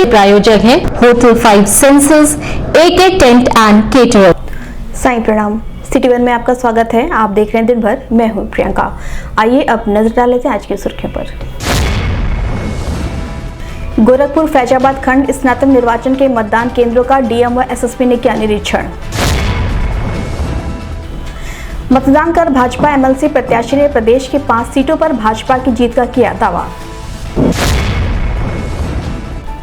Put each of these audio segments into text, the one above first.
प्रायोजक हैं hotel 5 senses, AK tent and caterer. Sai प्रणाम। सिटी वन में आपका स्वागत है। आप देख रहे हैं दिन भर, मैं हूं प्रियंका। आइए अब नजर डाल लेते हैं आज की सुर्खियों पर। गोरखपुर फैजाबाद खंड स्नातक निर्वाचन के मतदान केंद्रों का डीएम व एसएसपी ने किया निरीक्षण। मतदान कर भाजपा एमएलसी प्रत्याशी ने प्रदेश के 5 सीटों पर भाजपा की जीत का किया दावा।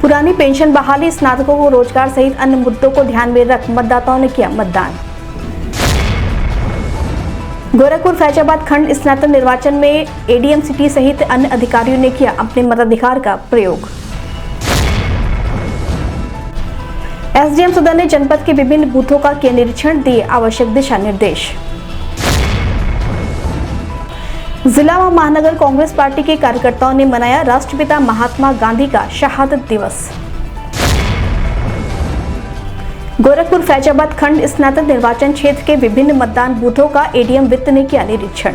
पुरानी पेंशन बहाली, स्नातकों को रोजगार सहित अन्य मुद्दों को ध्यान में रख मतदाताओं ने किया मतदान। गोरखपुर फैजाबाद खंड स्नातक निर्वाचन में एडीएम सिटी सहित अन्य अधिकारियों ने किया अपने मताधिकार का प्रयोग। एसडीएम सदन ने जनपद के विभिन्न बूथों का किया निरीक्षण, दिए आवश्यक दिशा निर्देश। जिला व महानगर कांग्रेस पार्टी के कार्यकर्ताओं ने मनाया राष्ट्रपिता महात्मा गांधी का शहादत दिवस। गोरखपुर फैजाबाद खंड स्नातक निर्वाचन क्षेत्र के विभिन्न मतदान बूथों का एडीएम वित्त ने किया निरीक्षण।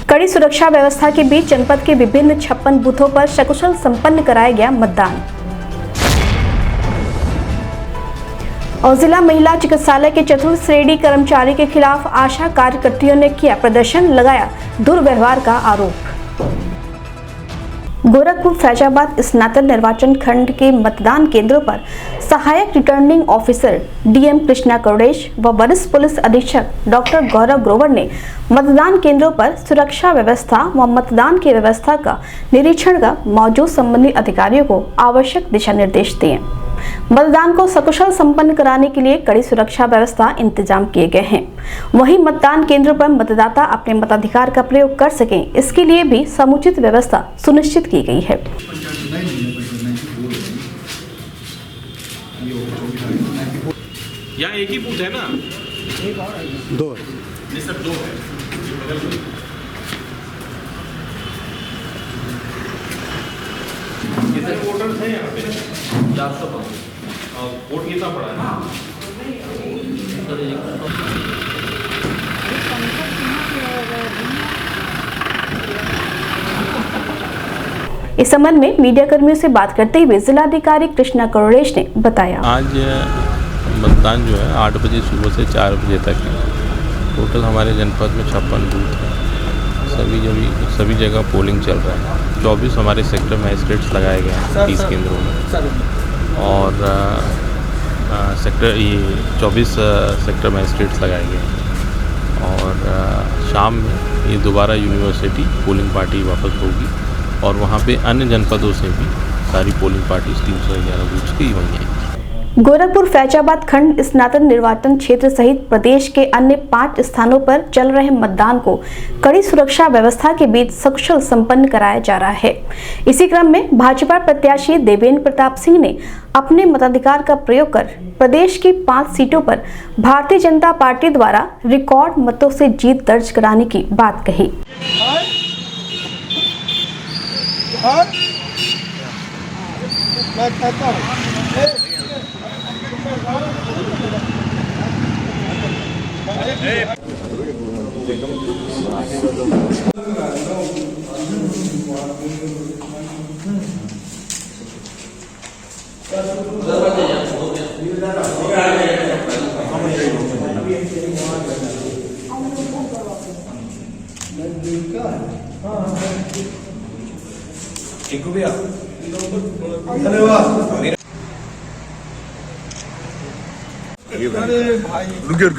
कड़ी सुरक्षा व्यवस्था के बीच जनपद के विभिन्न 56 बूथों पर सकुशल संपन्न कराया गया मतदान। और जिला महिला चिकित्सालय के चतुर्थ श्रेणी कर्मचारी के खिलाफ आशा कार्यकर्तियों ने किया प्रदर्शन, लगाया दुर्व्यवहार का आरोप। गोरखपुर फैजाबाद स्नातक निर्वाचन खंड के मतदान केंद्रों पर सहायक रिटर्निंग ऑफिसर डीएम कृष्णा कौड़ेश व वरिष्ठ पुलिस अधीक्षक डॉक्टर गौरव ग्रोवर ने मतदान केंद्रों पर सुरक्षा व्यवस्था व मतदान की व्यवस्था का निरीक्षण कर मौजूद संबंधित अधिकारियों को आवश्यक दिशा निर्देश दिए। मतदान को सकुशल संपन्न कराने के लिए कड़ी सुरक्षा व्यवस्था इंतजाम किए गए हैं। वहीं मतदान केंद्रों पर मतदाता अपने मताधिकार का प्रयोग कर सकें, इसके लिए भी समुचित व्यवस्था सुनिश्चित की गई है। यहाँ एक ही बूथ है ना? दो है सर, दो है। कितने वोटर्स हैं यहाँ पे? 405। और वोट कितना पड़ा है? इस संबंध में मीडिया कर्मियों से बात करते हुए जिलाधिकारी कृष्णा कौड़ेश ने बताया, आज मतदान जो है 8 बजे सुबह से 4 बजे तक है। टोटल हमारे जनपद में 56 बूथ हैं। सभी जगह पोलिंग चल रहा है। 24 हमारे सेक्टर मैजिस्ट्रेट्स लगाए गए हैं 30 केंद्रों में, और सेक्टर 24 सेक्टर मैजिस्ट्रेट्स लगाए गए हैं। और शाम में ये दोबारा यूनिवर्सिटी पोलिंग पार्टी वापस होगी, और वहाँ पे अन्य जनपदों से भी सारी पोलिंग पार्टी 311 बूथ की हुई हैं। गोरखपुर फैजाबाद खंड स्नातक निर्वाचन क्षेत्र सहित प्रदेश के अन्य 5 स्थानों पर चल रहे मतदान को कड़ी सुरक्षा व्यवस्था के बीच सकुशल संपन्न कराया जा रहा है। इसी क्रम में भाजपा प्रत्याशी देवेंद्र प्रताप सिंह ने अपने मताधिकार का प्रयोग कर प्रदेश की 5 सीटों पर भारतीय जनता पार्टी द्वारा रिकॉर्ड मतों से जीत दर्ज कराने की बात कही।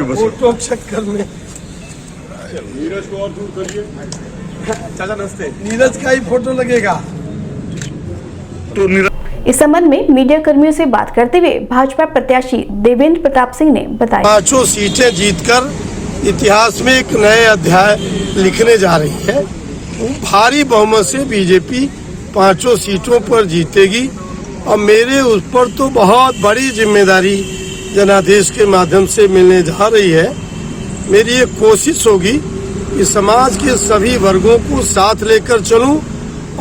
फोटो चक्कर में नीरज को और दूर करिए। चाचा नमस्ते। नीरज का ही फोटो लगेगा तो इस संबंध में मीडिया कर्मियों से बात करते हुए भाजपा प्रत्याशी देवेंद्र प्रताप सिंह ने बताया, 5 सीटें जीतकर इतिहास में एक नए अध्याय लिखने जा रही है। भारी बहुमत से बीजेपी 5 सीटों पर जीतेगी, और मेरे उस पर तो बहुत बड़ी जिम्मेदारी जनादेश के माध्यम से मिलने जा रही है। मेरी ये कोशिश होगी कि समाज के सभी वर्गों को साथ लेकर चलूं,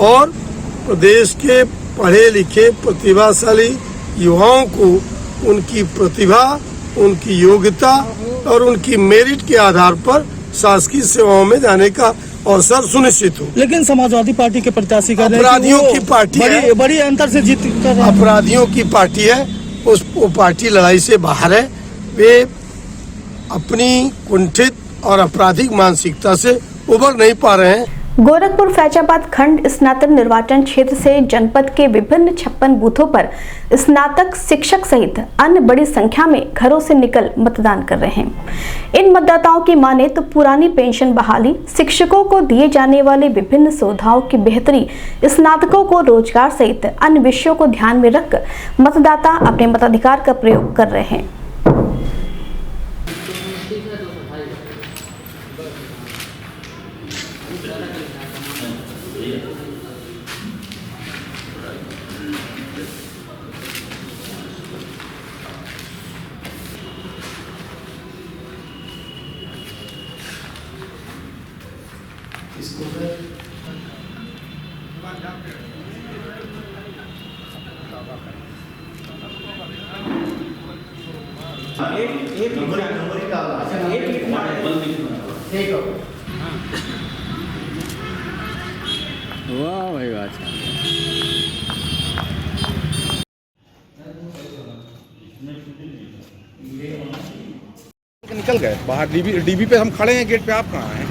और प्रदेश के पढ़े लिखे प्रतिभाशाली युवाओं को उनकी प्रतिभा, उनकी योग्यता और उनकी मेरिट के आधार पर शासकीय सेवाओं में जाने का अवसर सुनिश्चित हो। लेकिन समाजवादी पार्टी के प्रत्याशी कह रहे हैं कि अपराधियों वो की पार्टी है, बड़ी अंतर से जीत कर रहे हैं। अपराधियों की पार्टी है, वो पार्टी लड़ाई से बाहर है। वे अपनी कुंठित और आपराधिक मानसिकता से उबर नहीं पा रहे हैं। गोरखपुर फैजाबाद खंड स्नातक निर्वाचन क्षेत्र से जनपद के विभिन्न 56 बूथों पर स्नातक शिक्षक सहित अन्य बड़ी संख्या में घरों से निकल मतदान कर रहे हैं। इन मतदाताओं की माने तो पुरानी पेंशन बहाली, शिक्षकों को दिए जाने वाले विभिन्न सुविधाओं की बेहतरी, स्नातकों को रोजगार सहित अन्य विषयों को ध्यान में रखकर मतदाता अपने मताधिकार का प्रयोग कर रहे हैं। वाह भाई वाह, अच्छा। निकल गए बाहर। डीबी पे हम खड़े हैं गेट पे, आप कहाँ हैं?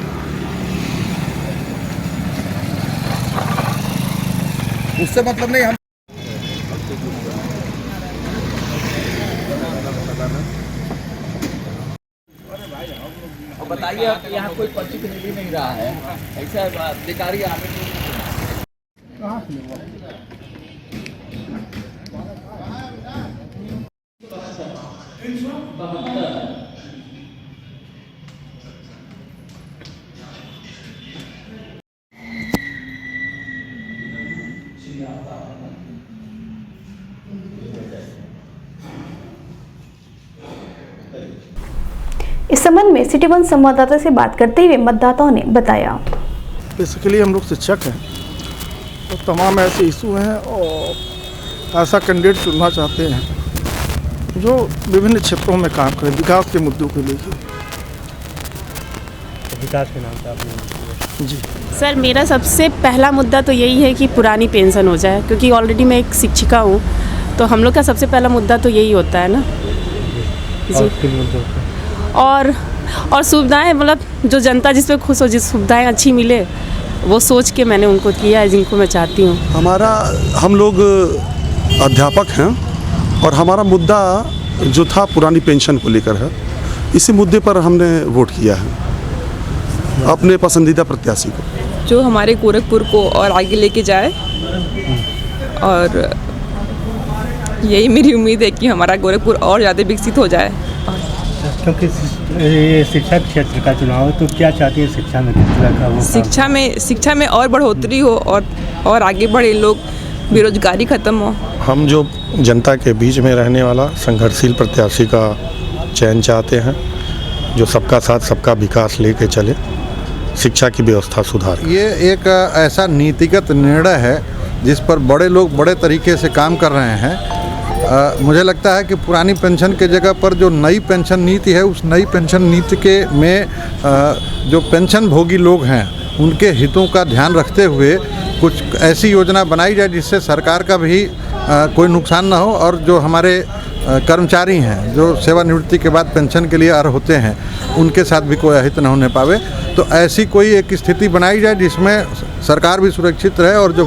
उससे मतलब नहीं। हम बताइए, आप यहाँ कोई पर्ची मिल ही नहीं रहा है, ऐसा अधिकारी आगे इस संबंध में सिटी वन संवाददाता से बात करते हुए मतदाताओं ने बताया, बेसिकली हम लोग शिक्षक हैं तो तमाम ऐसे इशू हैं और ऐसा कैंडिडेट चुनना चाहते हैं जो विभिन्न क्षेत्रों में काम करें विकास के मुद्दों को लेकर। विकास के नाम पे आपने जी सर, मेरा सबसे पहला मुद्दा तो यही है कि पुरानी पेंशन हो जाए, क्योंकि ऑलरेडी मैं एक शिक्षिका हूँ, तो हम लोग का सबसे पहला मुद्दा तो यही होता है ना जी। और सुविधाएं, मतलब जो जनता जिस पे खुश हो, जिस सुविधाएं अच्छी मिले, वो सोच के मैंने उनको किया है जिनको मैं चाहती हूँ। हम लोग अध्यापक हैं और हमारा मुद्दा जो था पुरानी पेंशन को लेकर है। इसी मुद्दे पर हमने वोट किया है अपने पसंदीदा प्रत्याशी को, जो हमारे गोरखपुर को और आगे लेके जाए। और यही मेरी उम्मीद है कि हमारा गोरखपुर और ज़्यादा विकसित हो जाए। क्योंकि ये शिक्षा क्षेत्र का चुनाव है, तो क्या चाहती है शिक्षा में किस तरह का वो शिक्षा में और बढ़ोतरी हो और आगे बढ़े लोग, बेरोजगारी खत्म हो। हम जो जनता के बीच में रहने वाला संघर्षशील प्रत्याशी का चयन चाहते हैं, जो सबका साथ सबका विकास लेके चले, शिक्षा की व्यवस्था सुधार। ये एक ऐसा नीतिगत निर्णय है जिस पर बड़े लोग बड़े तरीके से काम कर रहे हैं। मुझे लगता है कि पुरानी पेंशन के जगह पर जो नई पेंशन नीति है, उस नई पेंशन नीति में जो पेंशन भोगी लोग हैं उनके हितों का ध्यान रखते हुए कुछ ऐसी योजना बनाई जाए जिससे सरकार का भी कोई नुकसान ना हो, और जो हमारे कर्मचारी हैं जो सेवानिवृत्ति के बाद पेंशन के लिए अर्ह होते हैं उनके साथ भी कोई अहित न होने पावे। तो ऐसी कोई एक स्थिति बनाई जाए जिसमें सरकार भी सुरक्षित रहे और जो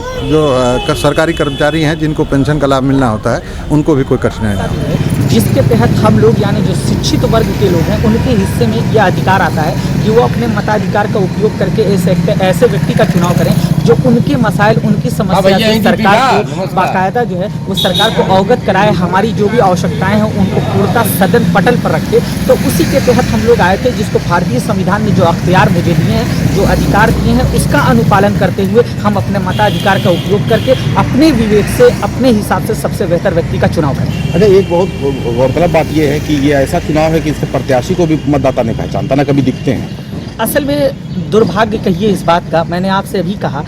सरकारी कर्मचारी हैं जिनको पेंशन का लाभ मिलना होता है उनको भी कोई कठिनाई ना हो। जिसके तहत हम लोग यानी जो शिक्षित वर्ग के लोग हैं उनके हिस्से में यह अधिकार आता है कि वो अपने मताधिकार का उपयोग करके ऐसे व्यक्ति का चुनाव करें जो उनके मसाइल, उनकी समस्या से सरकार को बाकायदा जो है वो सरकार को अवगत कराए, हमारी जो भी आवश्यकताएं हैं उनको पूर्णतः सदन पटल पर रखे। तो उसी के तहत हम लोग आए थे, जिसको भारतीय संविधान ने जो अख्तियार मुझे दिए हैं, जो अधिकार दिए हैं, उसका अनुपालन करते हुए हम अपने मताधिकार का उपयोग करके अपने विवेक से, अपने हिसाब से सबसे बेहतर व्यक्ति का चुनाव करें। अच्छा, एक बहुत गौरतलब बात यह है कि ये ऐसा चुनाव है कि इसके प्रत्याशी को भी मतदाता नहीं पहचानता, ना कभी दिखते हैं। असल में दुर्भाग्य कहिए इस बात का, मैंने आपसे अभी कहा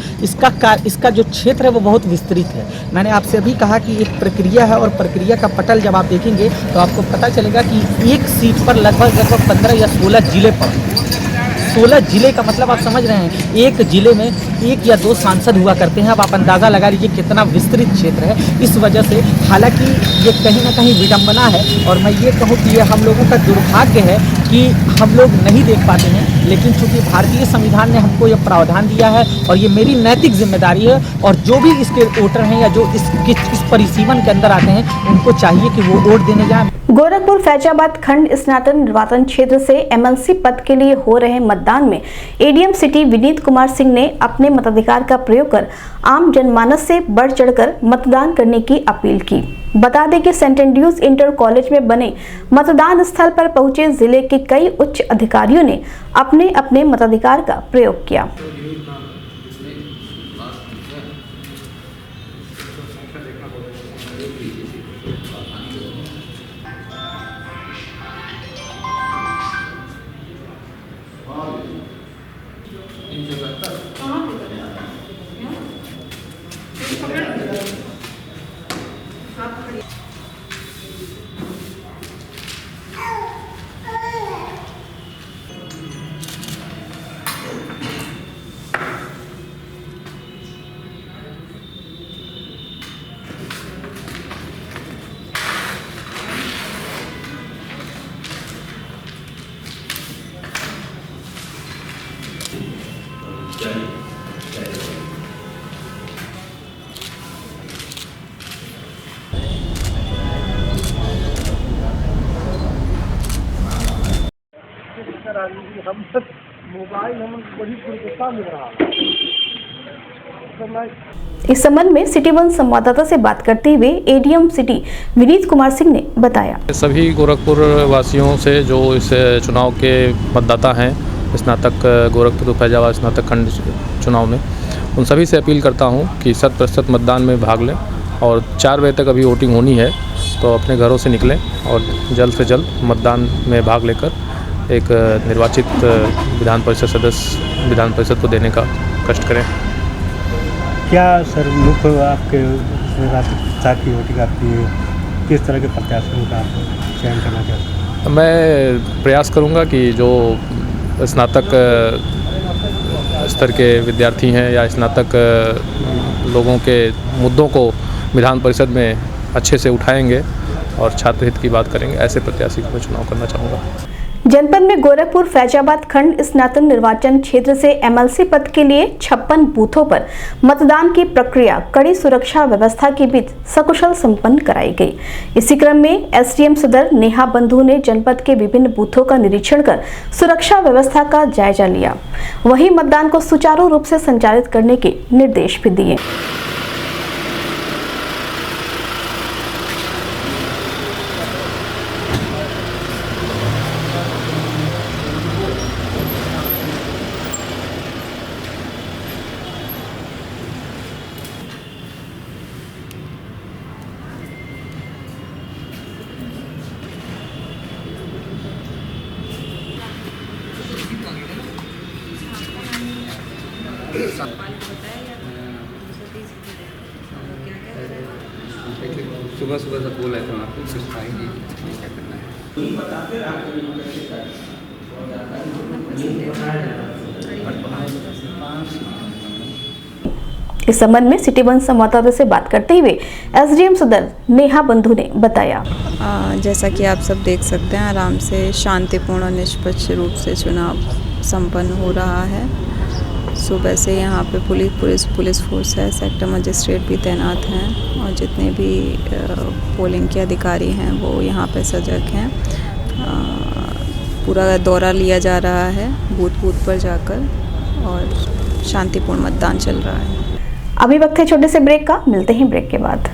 इसका जो क्षेत्र है वो बहुत विस्तृत है। मैंने आपसे अभी कहा कि एक प्रक्रिया है और प्रक्रिया का पटल जब आप देखेंगे तो आपको पता चलेगा कि एक सीट पर लगभग 15 या 16 जिले पर 16 जिले का मतलब आप समझ रहे हैं, एक जिले में 1 या 2 सांसद हुआ करते हैं। अब आप अंदाज़ा लगा लीजिए कितना विस्तृत क्षेत्र है। इस वजह से हालांकि ये कहीं ना कहीं विडंबना है, और मैं ये कहूँ कि ये हम लोगों का दुर्भाग्य है कि हम लोग नहीं देख पाते हैं, लेकिन चूंकि भारतीय संविधान ने हमको ये प्रावधान दिया है और ये मेरी नैतिक जिम्मेदारी है, और जो भी इसके वोटर हैं या जो इस परिसीमन के अंदर आते हैं उनको चाहिए कि वो वोट देने जाएं। गोरखपुर फैजाबाद खंड स्नातक निर्वाचन क्षेत्र से एमएलसी पद के लिए हो रहे मतदान में एडीएम सिटी विनीत कुमार सिंह ने अपने मताधिकार का प्रयोग कर आम जनमानस से बढ़ चढ़कर मतदान करने की अपील की। बता दें कि सेंट एंड्रयूज इंटर कॉलेज में बने मतदान स्थल पर पहुंचे जिले के कई उच्च अधिकारियों ने अपने अपने मताधिकार का प्रयोग किया। इस संबंध में सिटी 1 संवाददाता से बात करते हुए एडीएम सिटी विनीत कुमार सिंह ने बताया, सभी गोरखपुर वासियों से जो इस चुनाव के मतदाता हैं स्नातक गोरखपुर फैजाबाद स्नातक खंड चुनाव में, उन सभी से अपील करता हूं कि 100% मतदान में भाग लें, और 4 बजे तक अभी वोटिंग होनी है, तो अपने घरों से निकलें और जल्द से जल्द मतदान में भाग लेकर एक निर्वाचित विधान परिषद सदस्य विधान परिषद को देने का कष्ट करें। क्या सर मुख्य आपके की वोटिंग आपकी किस तरह के प्रत्याशियों का आप चयन करना चाहते हैं? मैं प्रयास करूंगा कि जो स्नातक स्तर के विद्यार्थी हैं या स्नातक लोगों के मुद्दों को विधान परिषद में अच्छे से उठाएंगे और छात्र हित की बात करेंगे, ऐसे प्रत्याशी को मैं चुनाव करना चाहूँगा। जनपद में गोरखपुर फैजाबाद खंड स्नातक निर्वाचन क्षेत्र से एमएलसी पद के लिए 56 बूथों पर मतदान की प्रक्रिया कड़ी सुरक्षा व्यवस्था के बीच सकुशल संपन्न कराई गई। इसी क्रम में एसडीएम सदर नेहा बंधु ने जनपद के विभिन्न बूथों का निरीक्षण कर सुरक्षा व्यवस्था का जायजा लिया। वहीं मतदान को सुचारू रूप से संचालित करने के निर्देश भी दिए। सुबह सुबह से बोल रहे थे आपको कुछ खाएंगे क्या करना है। इस संबंध में सिटी 1 संवाददाता से बात करते हुए एसडीएम सदर नेहा बंधु ने बताया, जैसा कि आप सब देख सकते हैं, आराम से शांतिपूर्ण और निष्पक्ष रूप से चुनाव संपन्न हो रहा है। सुबह से यहाँ पे पुलिस फोर्स है, सेक्टर मजिस्ट्रेट भी तैनात हैं, और जितने भी पोलिंग के अधिकारी हैं वो यहाँ पे सजग हैं। पूरा दौरा लिया जा रहा है बूथ पर जाकर, और शांतिपूर्ण मतदान चल रहा है। अभी वक्त है छोटे से ब्रेक का, मिलते हैं ब्रेक के बाद।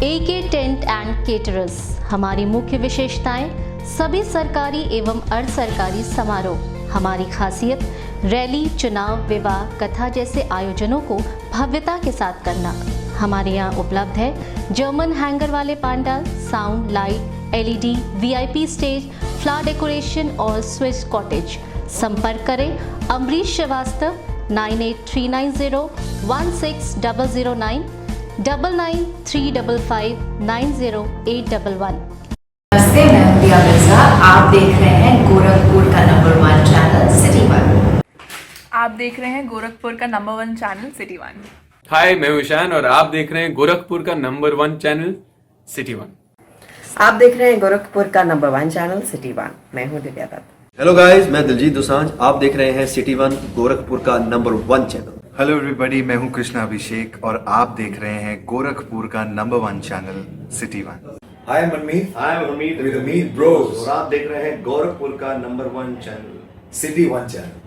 AK टेंट एंड केटरर्स, हमारी मुख्य विशेषताएं सभी सरकारी एवं अर्ध सरकारी समारोह। हमारी खासियत रैली, चुनाव, विवाह, कथा जैसे आयोजनों को भव्यता के साथ करना। हमारे यहाँ उपलब्ध है जर्मन हैंगर वाले pandal, sound, light, LED, VIP stage, flower decoration और स्विस कॉटेज। संपर्क करें अमरीश श्रीवास्तव 9839016009 9935590811। नमस्ते, मैं प्रिया मिर्जा। आप देख रहे हैं गोरखपुर का नंबर 1 चैनल आप देख रहे हैं गोरखपुर का नंबर 1 चैनल सिटी 1। हाय, मैं ईशान और आप देख रहे हैं गोरखपुर का नंबर 1 चैनल सिटी 1। आप देख रहे हैं गोरखपुर का नंबर 1 चैनल सिटी 1। मैं हूं दिव्या दत्त। हेलो गाइस, मैं दिलजीत दोसांझ। आप देख रहे हैं सिटी 1 गोरखपुर का नंबर 1 चैनल। हेलो एवरीबॉडी, मैं हूं कृष्णा अभिषेक और आप देख रहे हैं गोरखपुर का number 1 channel city 1। Hi Manmeet, with Amit bros और आप देख रहे हैं गोरखपुर का number 1 channel city 1 channel.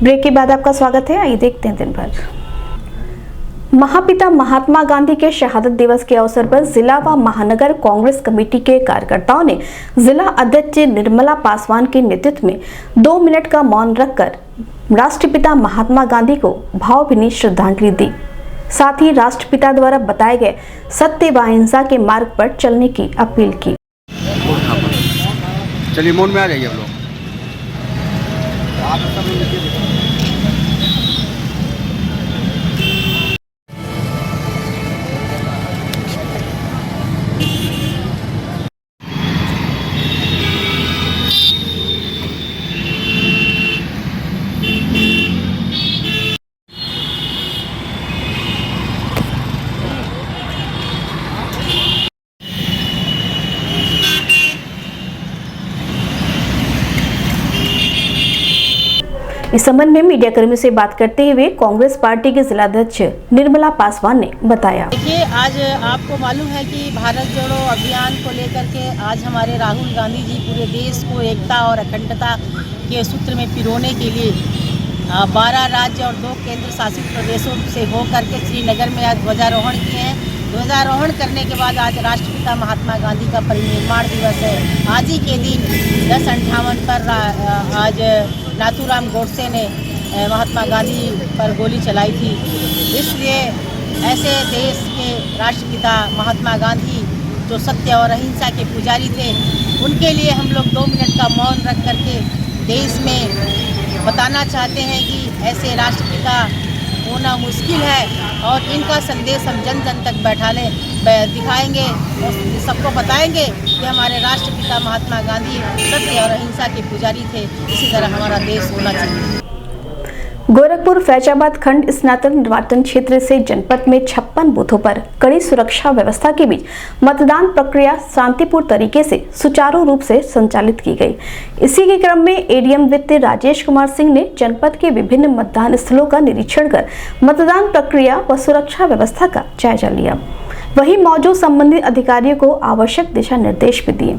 Break के बाद आपका स्वागत है। आइए देखते हैं दिन भर। महापिता महात्मा गांधी के शहादत दिवस के अवसर पर जिला व महानगर कांग्रेस कमेटी के कार्यकर्ताओं ने जिला अध्यक्ष निर्मला पासवान के नेतृत्व में 2 मिनट का मौन रखकर राष्ट्रपिता महात्मा गांधी को भावभीनी श्रद्धांजलि दी। साथ ही राष्ट्रपिता द्वारा बताए गए सत्य व अहिंसा के मार्ग पर चलने की अपील की। चलिए मौन में आ जाइए आप लोग। इस संबंध में मीडिया कर्मियों से बात करते हुए कांग्रेस पार्टी के जिलाध्यक्ष निर्मला पासवान ने बताया। देखिए, आज आपको मालूम है कि भारत जोड़ो अभियान को लेकर के आज हमारे राहुल गांधी जी पूरे देश को एकता और अखंडता के सूत्र में पिरोने के लिए 12 राज्य और 2 केंद्र शासित प्रदेशों से होकर के श्रीनगर में आज ध्वजारोहण किए हैं। ध्वजारोहण करने के बाद आज राष्ट्रपिता महात्मा गांधी का परिनिर्वाण दिवस है। आज ही के दिन 1058 पर आज नाथूराम गोडसे ने महात्मा गांधी पर गोली चलाई थी। इसलिए ऐसे देश के राष्ट्रपिता महात्मा गांधी जो सत्य और अहिंसा के पुजारी थे, उनके लिए हम लोग 2 मिनट का मौन रख करके देश में बताना चाहते हैं कि ऐसे राष्ट्रपिता होना मुश्किल है और इनका संदेश हम जन जन तक दिखाएंगे और सबको बताएंगे कि हमारे राष्ट्रपिता महात्मा गांधी सत्य और अहिंसा के पुजारी थे। इसी तरह हमारा देश होना चाहिए। गोरखपुर फैजाबाद खंड स्नातक निर्वाचन क्षेत्र से जनपद में 56 बूथों पर कड़ी सुरक्षा व्यवस्था के बीच मतदान प्रक्रिया शांतिपूर्ण तरीके से सुचारू रूप से संचालित की गई। इसी के क्रम में एडीएम वित्त राजेश कुमार सिंह ने जनपद के विभिन्न मतदान स्थलों का निरीक्षण कर मतदान प्रक्रिया व सुरक्षा व्यवस्था का जायजा लिया। वहीं मौजूद संबंधित अधिकारियों को आवश्यक दिशा निर्देश भी दिए।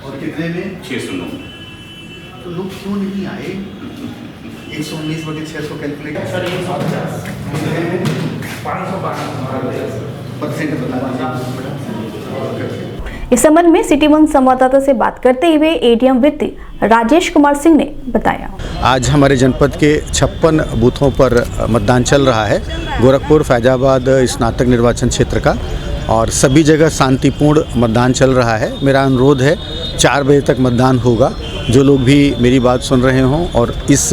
और कितने में 609। तो लोग क्यों नहीं आए? 119/600 कैलकुलेट सर 512% बता दीजिए। इस संबंध में सिटी 1 संवाददाता से बात करते हुए एडीएम वित्त राजेश कुमार सिंह ने बताया। आज हमारे जनपद के 56 बूथों पर मतदान चल रहा है, गोरखपुर फैजाबाद स्नातक निर्वाचन क्षेत्र का, और सभी जगह शांतिपूर्ण मतदान चल रहा है। मेरा अनुरोध है 4 बजे तक मतदान होगा। जो लोग भी मेरी बात सुन रहे हों और इस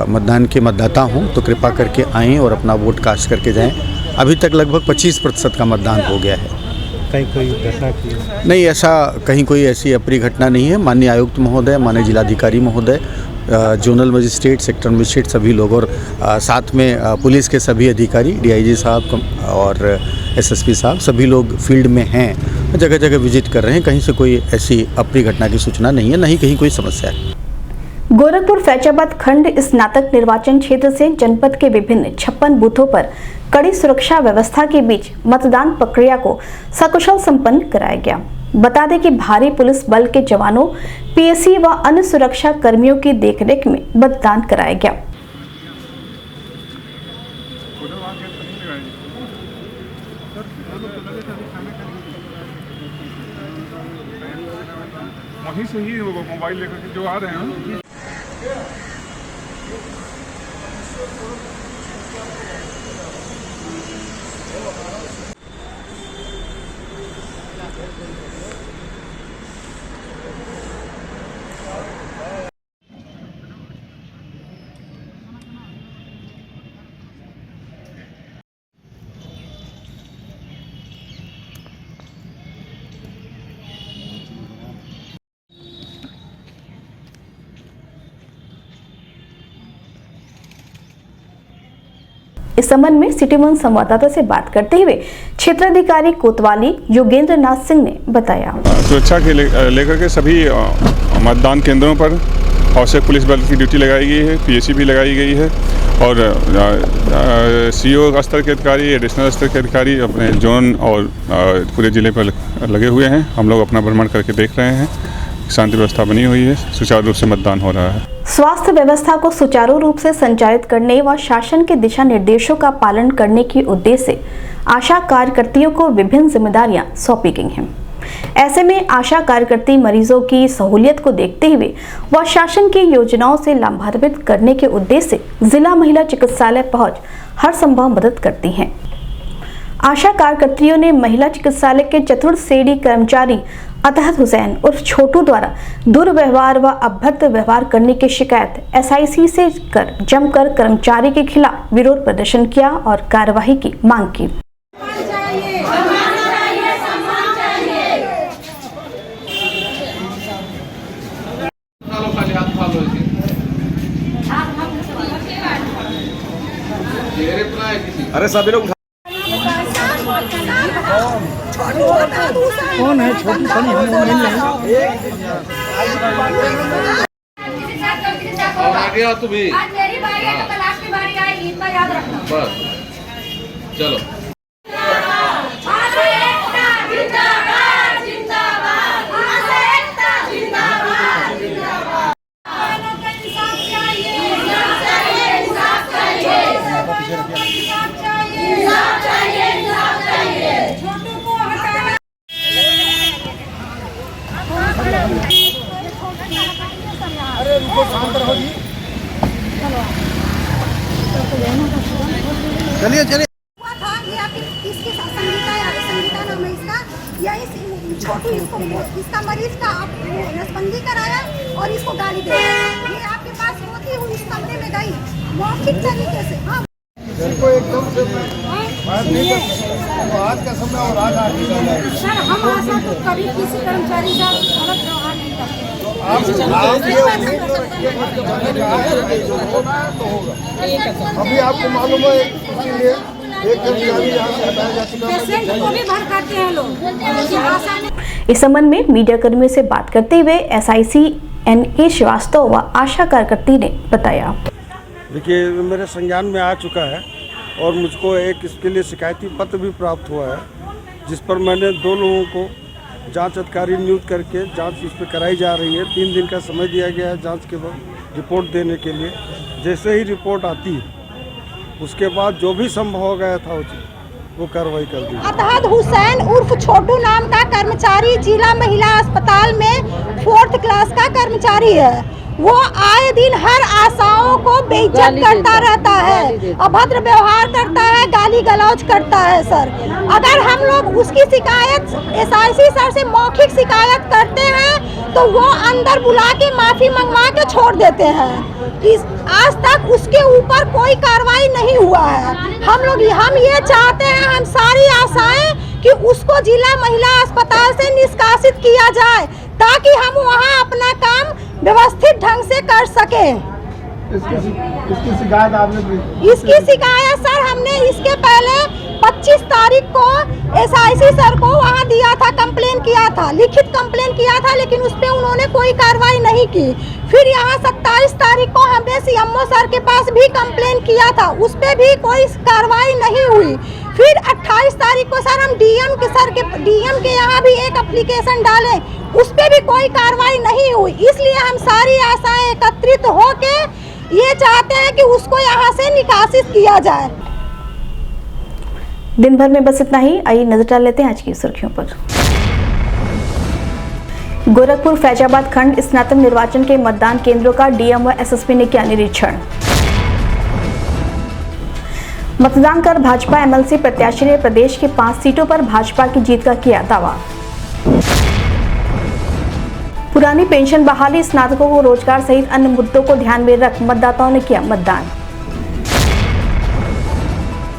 मतदान के मतदाता हों तो कृपा करके आएँ और अपना वोट कास्ट करके जाएं। अभी तक लगभग 25% का मतदान हो गया है। कहीं कोई घटना की नहीं, ऐसा कहीं कोई ऐसी अप्रिय घटना नहीं है। माननीय आयुक्त महोदय, माननीय जिलाधिकारी महोदय, जोनल मजिस्ट्रेट, सेक्टर मजिस्ट्रेट सभी लोग और साथ में पुलिस के सभी अधिकारी, डीआईजी साहब और एसएसपी साहब सभी लोग फील्ड में हैं, जगह जगह विजिट कर रहे हैं। कहीं से कोई ऐसी अप्रिय घटना की सूचना नहीं है, नहीं कहीं कोई समस्या है। गोरखपुर फैजाबाद खंड स्नातक निर्वाचन क्षेत्र से जनपद के विभिन्न 56 बूथों पर कड़ी सुरक्षा व्यवस्था के बीच मतदान प्रक्रिया को सकुशल संपन्न कराया गया। बता दें कि भारी पुलिस बल के जवानों, पीएसी व अन्य सुरक्षा कर्मियों की देखरेख में मतदान कराया गया। वहीं से ही मोबाइल लेकर के जो आ रहे हैं। इस संबंध में सिटी वन संवाददाता से बात करते हुए क्षेत्राधिकारी कोतवाली योगेंद्र नाथ सिंह ने बताया। सुरक्षा के लेकर के सभी मतदान केंद्रों पर आवश्यक पुलिस बल की ड्यूटी लगाई गई है, पीएसी भी लगाई गई है और सीओ स्तर के अधिकारी, एडिशनल स्तर के अधिकारी अपने जोन और पूरे जिले पर लगे हुए हैं। हम लोग अपना भ्रमण करके देख रहे हैं, शांति व्यवस्था बनी हुई है, सुचारू रूप से मतदान हो रहा है। स्वास्थ्य व्यवस्था को सुचारू रूप से संचालित करने व शासन के दिशा निर्देशों का पालन करने के उद्देश्य से आशा कार्यकर्तियों को विभिन्न जिम्मेदारियां सौंपी गई हैं। ऐसे में आशा कार्यकर्ती मरीजों की सहूलियत को देखते हुए व शासन की योजनाओं से लाभान्वित करने के उद्देश्य से जिला महिला चिकित्सालय पहुंच हर संभव मदद करती हैं। आशा कार्यकर्तियों ने महिला चिकित्सालय के चतुर्थ श्रेणी कर्मचारी अतहत हुसैन उर्फ छोटू द्वारा दुर्व्यवहार व अभद्र व्यवहार करने की शिकायत एसआईसी से कर जमकर कर्मचारी के खिलाफ विरोध प्रदर्शन किया और कार्यवाही की मांग की। अरे सभी लोग कौन है छोटी सी हम लोग मिल रहे हैं। तू भी आज मेरी बारी है तो कल आपकी बारी आएगी, इतना याद रखना। बस चलो। चलिए चलिए। इसकी संगीता नाम है इसका, या इस छोटू इसका मरीज का आप नसबंदी कराया और इसको गाली दे। ये आपके पास होती हुई इस कमरे में गई मौखिक तरीके से। हाँ इनको एकदम से बात नहीं कर सकते। आज का समय और आज सर, हम आशा तो कभी किसी कर्मचारी का गलत व्यवहार नहीं करते। अभी आपको मालूम है, इसीलिए एक कर्मचारी यहाँ से हटाया जा चुका है। पेशेंट को भी भर करते हैं लोग। इस संबंध में मीडिया कर्मियों से बात करते हुए एसआईसी NA श्रीवास्तव व आशा कार्यकर्ती ने बताया। देखिए, मेरे संज्ञान में आ चुका है और मुझको एक इसके लिए शिकायती पत्र भी प्राप्त हुआ है, जिस पर मैंने 2 लोगों को जांच अधिकारी नियुक्त करके जांच इस पर कराई जा रही है। 3 दिन का समय दिया गया है जांच के बाद रिपोर्ट देने के लिए। जैसे ही रिपोर्ट आती है उसके बाद जो भी संभव हो गया था वो कार्रवाई कर दी। अतहत हुसैन उर्फ छोटू नाम का कर्मचारी जिला महिला अस्पताल में 4th क्लास का कर्मचारी है। वो आए दिन हर आशाओं को बेइज्जत करता रहता है, अभद्र व्यवहार करता है, गाली गलौज करता है। सर, अगर हम लोग उसकी शिकायत एसआईसी सर से मौखिक शिकायत करते हैं तो वो अंदर बुला के माफी मंगवा के छोड़ देते हैं। आज तक उसके ऊपर कोई कार्रवाई नहीं हुआ है। हम ये चाहते हैं, हम सारी आशाएं कि उसको जिला महिला अस्पताल से निष्कासित किया जाए ताकि हम वहां अपना काम व्यवस्थित ढंग से कर सके। इसकी शिकायत आपने? इसकी शिकायत सर हमने इसके पहले 25 तारीख को एसआईसी सर को वहाँ दिया था, कंप्लेन किया था, लिखित कंप्लेन किया था, लेकिन उस पर उन्होंने कोई कार्रवाई नहीं की। फिर यहाँ 27 तारीख को हमने सीएमओ सर के पास भी कंप्लेन किया था, उस पर भी कोई कार्रवाई नहीं हुई। फिर 28 तारीख को सर हम डीएम के यहाँ भी एक एप्लीकेशन डाले, उस पर भी कोई कार्रवाई नहीं हुई। इसलिए हम सारी आशाएं एकत्रित होके ये चाहते हैं कि उसको यहाँ से निकासित किया जाए। दिन भर में बस इतना ही। आइए नजर डाल लेते हैं आज की सुर्खियों पर। गोरखपुर फैजाबाद खंड स्नातक निर्वाचन के मतदान केंद्रों का डीएम व एसएसपी ने किया निरीक्षण। मतदान कर भाजपा एमएलसी प्रत्याशी ने प्रदेश के 5 सीटों पर भाजपा की जीत का किया दावा। पुरानी पेंशन बहाली, स्नातकों को रोजगार सहित अन्य मुद्दों को ध्यान में रख मतदाताओं ने किया मतदान।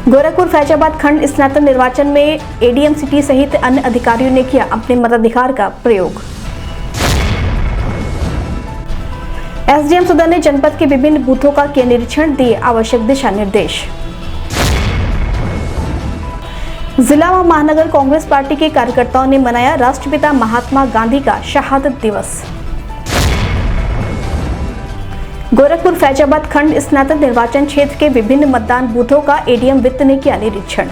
गोरखपुर फैजाबाद खंड स्नातक निर्वाचन में एडीएम सिटी सहित अन्य अधिकारियों ने किया अपने मताधिकार का प्रयोग। एसडीएम सदन ने जनपद के विभिन्न बूथों का किया निरीक्षण, दिए आवश्यक दिशा निर्देश। जिला व महानगर कांग्रेस पार्टी के कार्यकर्ताओं ने मनाया राष्ट्रपिता महात्मा गांधी का शहादत दिवस। गोरखपुर फैजाबाद खंड स्नातक निर्वाचन क्षेत्र के विभिन्न मतदान बूथों का एडीएम वित्त ने किया निरीक्षण।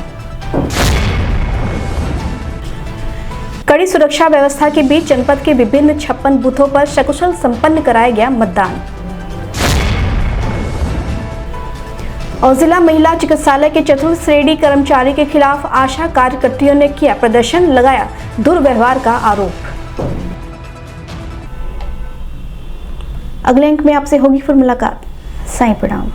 कड़ी सुरक्षा व्यवस्था के बीच जनपद के विभिन्न 56 बूथों पर सकुशल संपन्न कराया गया मतदान। और जिला महिला चिकित्सालय के चतुर्थ श्रेणी कर्मचारी के खिलाफ आशा कार्यकर्तियों ने किया प्रदर्शन, लगाया दुर्व्यवहार का आरोप। अगले अंक में आपसे होगी फिर मुलाकात। साईं प्रणाम।